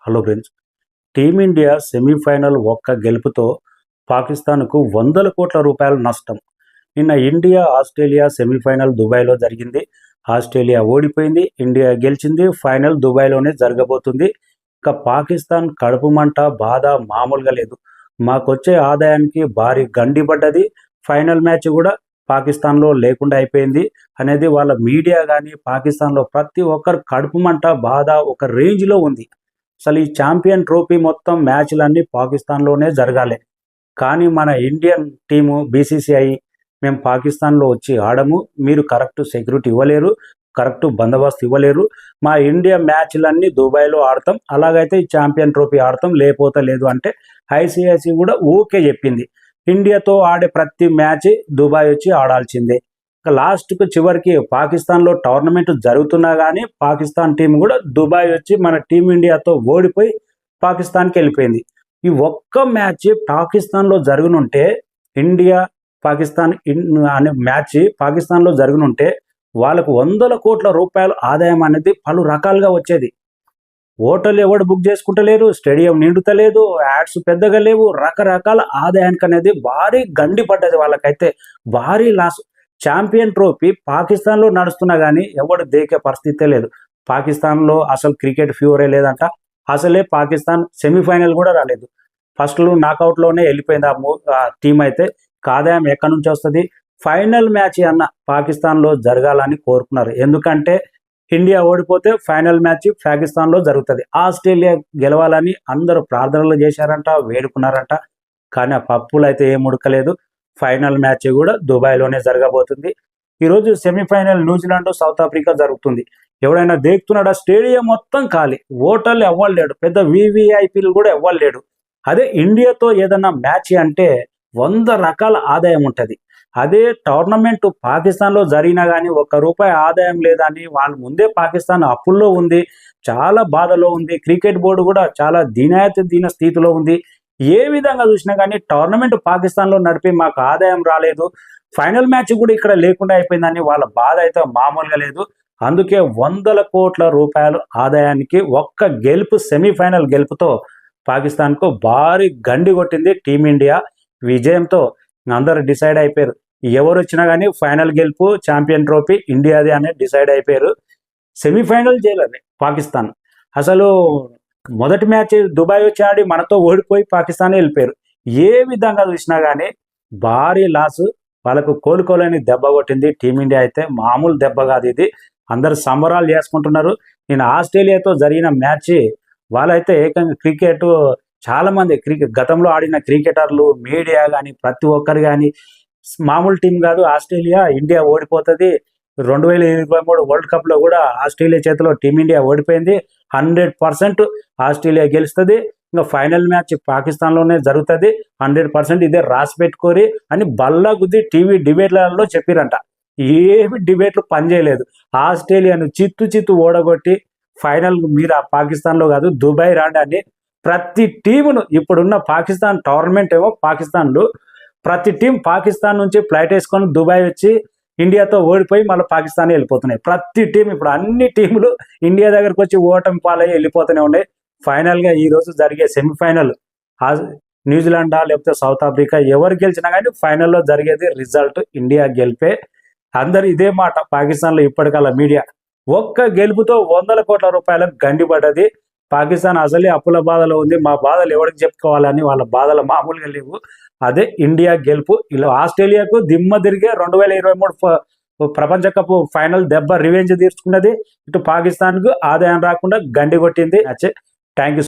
Hello friends. Team India semi-final ఒక్క గెలుపుతో పాకిస్తాన్కు వందల కోట్ల రూపాయల నష్టం. నిన్న ఇండియా ఆస్ట్రేలియా సెమీఫైనల్ దుబాయ్లో జరిగింది. ఆస్ట్రేలియా ఓడిపోయింది, ఇండియా గెలిచింది. ఫైనల్ దుబాయ్లోనే జరగబోతుంది. ఇక పాకిస్తాన్ కడుపు మంట బాధ మామూలుగా లేదు. మాకొచ్చే ఆదాయానికి భారీ గండి పడ్డది. ఫైనల్ మ్యాచ్ కూడా పాకిస్తాన్లో లేకుండా అయిపోయింది అనేది వాళ్ళ మీడియా కానీ పాకిస్తాన్లో ప్రతి ఒక్కరు కడుపు మంట బాధ ఒక రేంజ్లో ఉంది. అసలు ఈ ఛాంపియన్ ట్రోఫీ మొత్తం మ్యాచ్లన్నీ పాకిస్తాన్లోనే జరగాలి. కానీ మన ఇండియన్ టీము బీసీసీఐ మేము పాకిస్తాన్లో వచ్చి ఆడము, మీరు కరెక్ట్ సెక్యూరిటీ ఇవ్వలేరు, కరెక్ట్ బందోబస్తు ఇవ్వలేరు, మా ఇండియా మ్యాచ్లన్నీ దుబాయ్లో ఆడతాం, అలాగైతే ఈ ఛాంపియన్ ట్రోఫీ ఆడతాం, లేకపోతే లేదు అంటే ఐసీఐసీ కూడా ఓకే చెప్పింది. ఇండియాతో ఆడే ప్రతి మ్యాచ్ దుబాయ్ వచ్చి ఆడాల్సిందే. లాస్ట్కు చివరికి పాకిస్తాన్లో టోర్నమెంట్ జరుగుతున్నా కానీ పాకిస్తాన్ టీం కూడా దుబాయ్ వచ్చి మన టీమిండియాతో ఓడిపోయి పాకిస్తాన్కి వెళ్ళిపోయింది. ఈ ఒక్క మ్యాచ్ పాకిస్తాన్లో జరగనుంటే, ఇండియా పాకిస్తాన్ అనే మ్యాచ్ పాకిస్తాన్లో జరగనుంటే వాళ్ళకు వందల కోట్ల రూపాయల ఆదాయం అనేది పలు రకాలుగా వచ్చేది. హోటల్ ఎవడు బుక్ చేసుకుంటలేరు, స్టేడియం నిండుతలేదు, యాడ్స్ పెద్దగా లేవు, రకరకాల ఆదాయానికి అనేది భారీ గండి పడ్డది. వాళ్ళకైతే భారీ లాస్. ఛాంపియన్ ట్రోఫీ పాకిస్తాన్లో నడుస్తున్నా కానీ ఎవడు దేకే పరిస్థితే లేదు. పాకిస్తాన్లో అసలు క్రికెట్ ఫ్యూరే లేదంట. అసలే పాకిస్తాన్ సెమీఫైనల్ కూడా రాలేదు. ఫస్ట్లో నాకౌట్లోనే వెళ్ళిపోయింది ఆ టీం. అయితే ఆదాయం ఎక్కడి నుంచి వస్తుంది? ఫైనల్ మ్యాచ్ అన్న పాకిస్తాన్లో జరగాలని కోరుకున్నారు. ఎందుకంటే ఇండియా ఓడిపోతే ఫైనల్ మ్యాచ్ పాకిస్తాన్లో జరుగుతుంది. ఆస్ట్రేలియా గెలవాలని అందరూ ప్రార్థనలు చేశారంట, వేడుకున్నారంట. కానీ ఆ పప్పులు అయితే ఏం ఉడకలేదు. ఫైనల్ మ్యాచ్ కూడా దుబాయ్లోనే జరగబోతుంది. ఈరోజు సెమీఫైనల్ న్యూజిలాండ్ సౌత్ ఆఫ్రికా జరుగుతుంది. ఎవడైనా దేకుతున్నాడా? స్టేడియం మొత్తం ఖాళీ, హోటల్ ఎవ్వలేడు, పెద్ద వివిఐపీలు కూడా ఎవ్వలేడు. అదే ఇండియాతో ఏదన్నా మ్యాచ్ అంటే 100 రకాల ఆదాయం ఉంటుంది. అదే టోర్నమెంట్ పాకిస్తాన్లో జరిగినా కానీ ₹1 ఆదాయం లేదని వాళ్ళు ముందే పాకిస్తాన్ అప్పుల్లో ఉంది, చాలా బాధలో ఉంది. క్రికెట్ బోర్డు కూడా చాలా దీన స్థితిలో ఉంది. ఏ విధంగా చూసినా కానీ టోర్నమెంట్ పాకిస్తాన్లో నడిపి మాకు ఆదాయం రాలేదు, ఫైనల్ మ్యాచ్ కూడా ఇక్కడ లేకుండా అయిపోయిందని వాళ్ళ బాధ అయితే మామూలుగా లేదు. అందుకే వందల కోట్ల రూపాయలు ఆదాయానికి ఒక్క గెలుపు, సెమీఫైనల్ గెలుపుతో పాకిస్తాన్కు భారీ గండి కొట్టింది టీమిండియా. విజయంతో అందరూ డిసైడ్ అయిపోయారు. ఎవరు వచ్చినా కానీ ఫైనల్ గెలుపు ఛాంపియన్ ట్రోఫీ ఇండియాది అనేది డిసైడ్ అయిపోయారు. సెమీఫైనల్ చేయలేదు పాకిస్తాన్. అసలు మొదటి మ్యాచ్ దుబాయ్ వచ్చి ఆడి మనతో ఓడిపోయి పాకిస్తాన్ వెళ్ళిపోయారు. ఏ విధంగా చూసినా కానీ భారీ లాసు. వాళ్ళకు కోలుకోలేని దెబ్బ కొట్టింది టీమిండియా. అయితే మామూలు దెబ్బ కాదు ఇది. అందరు సంబరాలు చేసుకుంటున్నారు. నేను ఆస్ట్రేలియాతో జరిగిన మ్యాచ్ వాళ్ళైతే ఏకంగా క్రికెట్ చాలామంది గతంలో ఆడిన క్రికెటర్లు, మీడియా కానీ ప్రతి ఒక్కరు కానీ మామూలు టీం కాదు ఆస్ట్రేలియా. ఇండియా ఓడిపోతుంది. 2023 వరల్డ్ కప్లో కూడా ఆస్ట్రేలియా చేతిలో టీమిండియా ఓడిపోయింది. 100% ఆస్ట్రేలియా గెలుస్తుంది. ఇంకా ఫైనల్ మ్యాచ్ పాకిస్తాన్లోనే జరుగుతుంది. 100% ఇదే రాసి పెట్టుకోరి అని బల్లా గుద్ది టీవీ డిబేట్లలో చెప్పిరంట. ఏమి డిబేట్లు పనిచేయలేదు. ఆస్ట్రేలియాను చిత్తు ఓడగొట్టి ఫైనల్ మీరు ఆ పాకిస్తాన్లో కాదు దుబాయ్ రాండి అని ప్రతి టీమును, ఇప్పుడున్న పాకిస్తాన్ టోర్నమెంట్ ఏమో పాకిస్తాన్లో ప్రతి టీం పాకిస్తాన్ నుంచి ఫ్లైట్ వేసుకొని దుబాయ్ వచ్చి ఇండియాతో ఓడిపోయి మళ్ళీ పాకిస్తాన్ వెళ్ళిపోతున్నాయి. ప్రతి టీం ఇప్పుడు అన్ని టీములు ఇండియా దగ్గరకు వచ్చి ఓటమి పాలయ్యి వెళ్ళిపోతూనే ఉన్నాయి. ఫైనల్గా ఈరోజు జరిగే సెమీఫైనల్ న్యూజిలాండా లేకపోతే సౌత్ ఆఫ్రికా ఎవరు గెలిచినా కానీ ఫైనల్లో జరిగేది రిజల్ట్ ఇండియా గెలిపే. అందరు ఇదే మాట పాకిస్తాన్లో ఇప్పటికల్లా మీడియా. ఒక్క గెలుపుతో వందల కోట్ల రూపాయల గండి పడ్డది. పాకిస్తాన్ అసలే అప్పుల బాధలో ఉంది. మా బాధలు ఎవరికి చెప్పుకోవాలని వాళ్ళ బాధలు మామూలుగా లేవు. అదే ఇండియా గెలుపు. ఇలా ఆస్ట్రేలియాకు దిమ్మ తిరిగే 2023 ప్రపంచ కప్ ఫైనల్ దెబ్బ రివెంజ్ తీర్చుకున్నది. ఇటు పాకిస్తాన్కు ఆదాయం రాకుండా గండి కొట్టింది. Thank you.